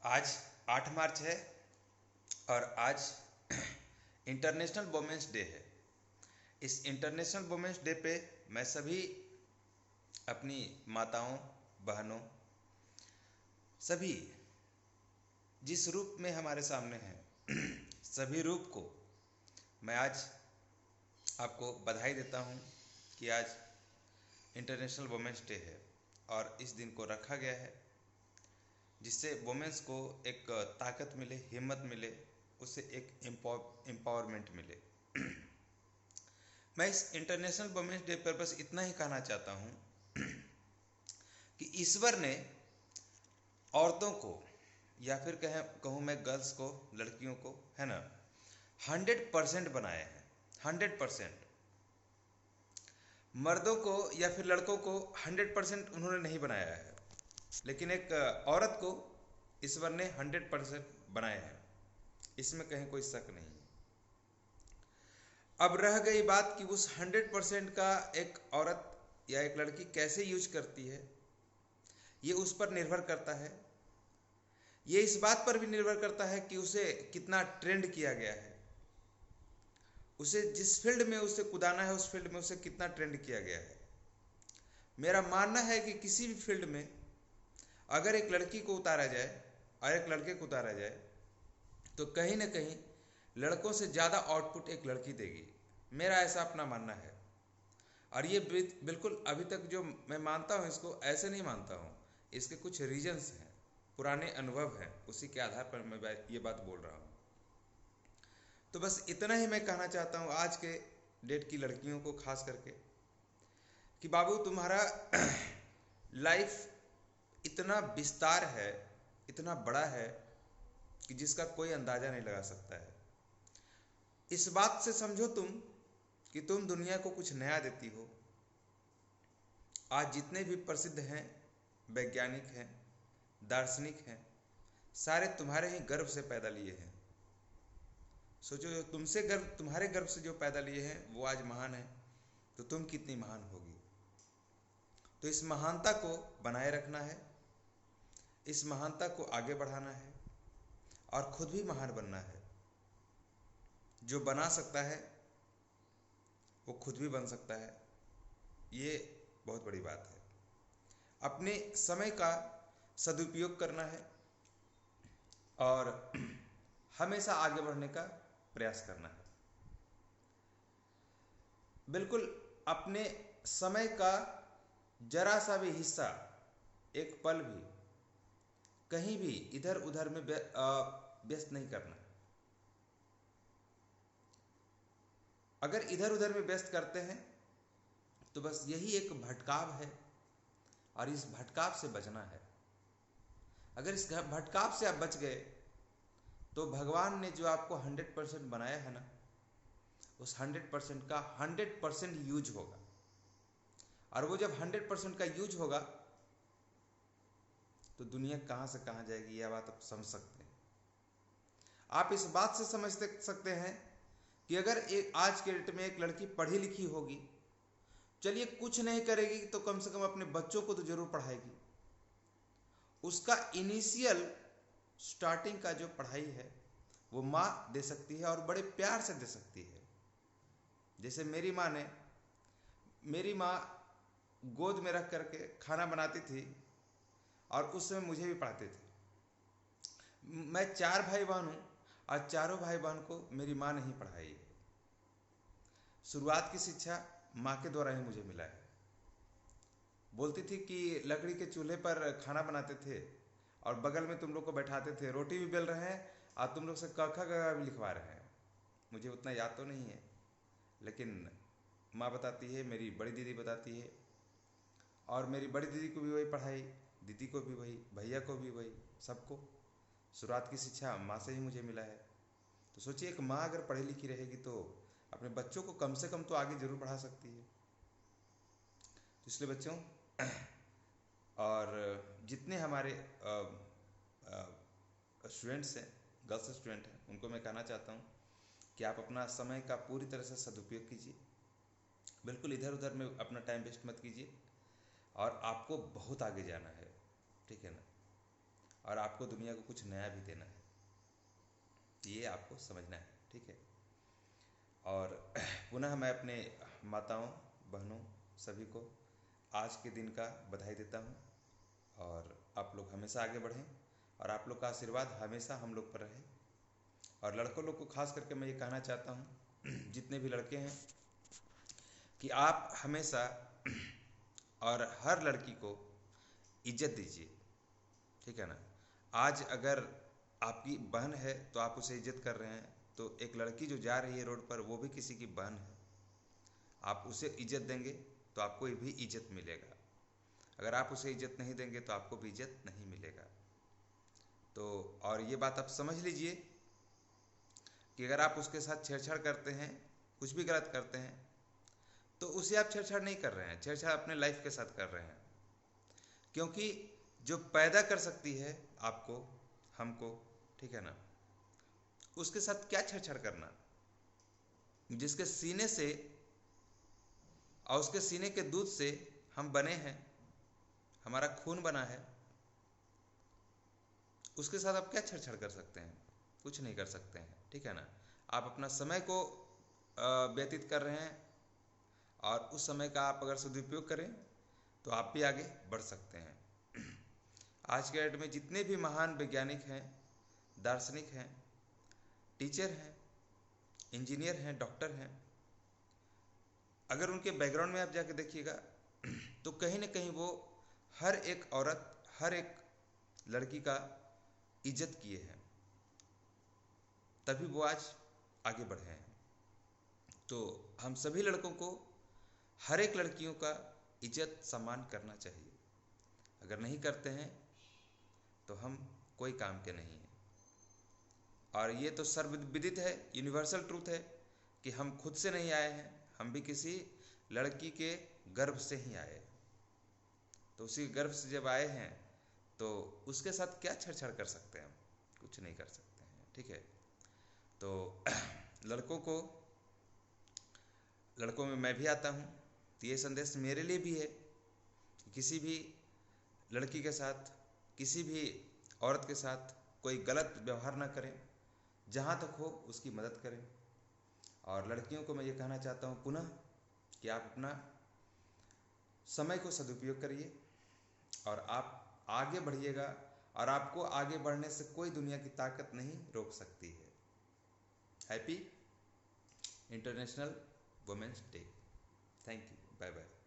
आज 8 मार्च है और आज इंटरनेशनल वुमेन्स डे है। इस इंटरनेशनल वुमेन्स डे पे मैं सभी अपनी माताओं, बहनों, सभी जिस रूप में हमारे सामने हैं सभी रूप को मैं आज आपको बधाई देता हूँ कि आज इंटरनेशनल वुमेन्स डे है और इस दिन को रखा गया है जिससे वुमेन्स को एक ताकत मिले, हिम्मत मिले, उससे एक एम्पावरमेंट मिले। मैं इस इंटरनेशनल वुमेन्स डे पर बस इतना ही कहना चाहता हूँ कि ईश्वर ने औरतों को या फिर कहूँ मैं गर्ल्स को, लड़कियों को, है ना, 100% बनाया है। 100%। मर्दों को या फिर लड़कों को 100% उन्होंने नहीं बनाया है, लेकिन एक औरत को ईश्वर ने 100% बनाया है, इसमें कहीं कोई शक नहीं है। अब रह गई बात कि उस 100% का एक औरत या एक लड़की कैसे यूज करती है, ये उस पर निर्भर करता है। ये इस बात पर भी निर्भर करता है कि उसे कितना ट्रेंड किया गया है, उसे जिस फील्ड में उसे कुदाना है उस फील्ड में उसे कितना ट्रेंड किया गया है। मेरा मानना है कि किसी भी फील्ड में अगर एक लड़की को उतारा जाए और एक लड़के को उतारा जाए तो कहीं ना कहीं लड़कों से ज़्यादा आउटपुट एक लड़की देगी। मेरा ऐसा अपना मानना है और ये बिल्कुल अभी तक जो मैं मानता हूँ इसको ऐसे नहीं मानता हूँ, इसके कुछ रीजंस हैं, पुराने अनुभव हैं, उसी के आधार पर मैं ये बात बोल रहा हूँ। तो बस इतना ही मैं कहना चाहता हूँ आज के डेट की लड़कियों को खास करके कि बाबू तुम्हारा लाइफ इतना विस्तार है, इतना बड़ा है कि जिसका कोई अंदाज़ा नहीं लगा सकता है। इस बात से समझो तुम कि तुम दुनिया को कुछ नया देती हो। आज जितने भी प्रसिद्ध हैं, वैज्ञानिक हैं, दार्शनिक हैं, सारे तुम्हारे ही गर्भ से पैदा लिए हैं। सोचो जो तुमसे गर्भ, तुम्हारे गर्भ से जो पैदा लिए हैं वो आज महान है, तो तुम कितनी महान होगी। तो इस महानता को बनाए रखना है, इस महानता को आगे बढ़ाना है और खुद भी महान बनना है। जो बना सकता है वो खुद भी बन सकता है, ये बहुत बड़ी बात है। अपने समय का सदुपयोग करना है और हमेशा आगे बढ़ने का प्रयास करना है। बिल्कुल अपने समय का जरा सा भी हिस्सा, एक पल भी कहीं भी इधर उधर में व्यस्त नहीं करना। अगर इधर उधर में व्यस्त करते हैं तो बस यही एक भटकाव है और इस भटकाव से बचना है। अगर इस भटकाव से आप बच गए तो भगवान ने जो आपको 100% बनाया है ना, उस 100% का 100% यूज होगा और वो जब 100% का यूज होगा तो दुनिया कहाँ से कहाँ जाएगी, यह बात आप समझ सकते हैं। आप इस बात से समझ सकते हैं कि अगर एक आज के डेट में एक लड़की पढ़ी लिखी होगी, चलिए कुछ नहीं करेगी तो कम से कम अपने बच्चों को तो जरूर पढ़ाएगी। उसका इनिशियल स्टार्टिंग का जो पढ़ाई है वो माँ दे सकती है और बड़े प्यार से दे सकती है। जैसे मेरी माँ गोद में रख करके खाना बनाती थी और उस समय मुझे भी पढ़ाते थे। मैं 4 भाई बहन हूँ और चारों भाई बहन को मेरी माँ ने ही पढ़ाई है। शुरुआत की शिक्षा माँ के द्वारा ही मुझे मिला है। बोलती थी कि लकड़ी के चूल्हे पर खाना बनाते थे और बगल में तुम लोग को बैठाते थे, रोटी भी बेल रहे हैं और तुम लोग से क ख ग भी लिखवा रहे हैं। मुझे उतना याद तो नहीं है, लेकिन माँ बताती है, मेरी बड़ी दीदी बताती है और मेरी बड़ी दीदी को भी वही पढ़ाई, दीदी को भी वही, भैया को भी वही, सबको शुरुआत की शिक्षा माँ से ही मुझे मिला है। तो सोचिए एक माँ अगर पढ़ी लिखी रहेगी तो अपने बच्चों को कम से कम तो आगे जरूर बढ़ा सकती है। तो इसलिए बच्चों और जितने हमारे स्टूडेंट्स हैं, गर्ल्स स्टूडेंट हैं, उनको मैं कहना चाहता हूँ कि आप अपना समय का पूरी तरह से सदुपयोग कीजिए। बिल्कुल इधर उधर में अपना टाइम वेस्ट मत कीजिए और आपको बहुत आगे जाना है, ठीक है ना। और आपको दुनिया को कुछ नया भी देना है, ये आपको समझना है, ठीक है। और पुनः मैं अपने माताओं, बहनों, सभी को आज के दिन का बधाई देता हूँ। और आप लोग हमेशा आगे बढ़ें और आप लोग का आशीर्वाद हमेशा हम लोग पर रहे। और लड़कों लोग को खास करके मैं ये कहना चाहता हूँ, जितने भी लड़के हैं, कि आप हमेशा और हर लड़की को इज्जत दीजिए, ठीक है ना। आज अगर आपकी बहन है तो आप उसे इज्जत कर रहे हैं, तो एक लड़की जो जा रही है रोड पर वो भी किसी की बहन है, आप उसे इज्जत देंगे तो आपको भी इज्जत मिलेगा। अगर आप उसे इज्जत नहीं देंगे तो आपको भी इज्जत नहीं मिलेगा। तो और ये बात आप समझ लीजिए कि अगर आप उसके साथ छेड़छाड़ करते हैं, कुछ भी गलत करते हैं, तो उसे आप छेड़छाड़ नहीं कर रहे हैं, छेड़छाड़ अपने लाइफ के साथ कर रहे हैं। क्योंकि जो पैदा कर सकती है आपको, हमको, ठीक है ना, उसके साथ क्या छेड़छाड़ करना। जिसके सीने से और उसके सीने के दूध से हम बने हैं, हमारा खून बना है, उसके साथ आप क्या छेड़छाड़ कर सकते हैं? कुछ नहीं कर सकते हैं, ठीक है ना। आप अपना समय को व्यतीत कर रहे हैं और उस समय का आप अगर सदुपयोग करें तो आप भी आगे बढ़ सकते हैं। आज के डेट में जितने भी महान वैज्ञानिक हैं, दार्शनिक हैं, टीचर हैं, इंजीनियर हैं, डॉक्टर हैं, अगर उनके बैकग्राउंड में आप जाके देखिएगा तो कहीं ना कहीं वो हर एक औरत, हर एक लड़की का इज्जत किए हैं, तभी वो आज आगे बढ़े हैं। तो हम सभी लड़कों को हर एक लड़कियों का इज्जत सम्मान करना चाहिए। अगर नहीं करते हैं तो हम कोई काम के नहीं हैं। और ये तो सर्वविदित है, यूनिवर्सल ट्रूथ है कि हम खुद से नहीं आए हैं, हम भी किसी लड़की के गर्भ से ही आए हैं। तो उसी गर्भ से जब आए हैं तो उसके साथ क्या छेड़छाड़ कर सकते हैं हम? कुछ नहीं कर सकते हैं, ठीक है। तो लड़कों में मैं भी आता हूँ, तो ये संदेश मेरे लिए भी है कि किसी भी लड़की के साथ, किसी भी औरत के साथ कोई गलत व्यवहार ना करें, जहाँ तक हो उसकी मदद करें। और लड़कियों को मैं ये कहना चाहता हूँ पुनः कि आप अपना समय को सदुपयोग करिए और आप आगे बढ़िएगा, और आपको आगे बढ़ने से कोई दुनिया की ताकत नहीं रोक सकती है। Happy international women's day. Thank you, bye bye.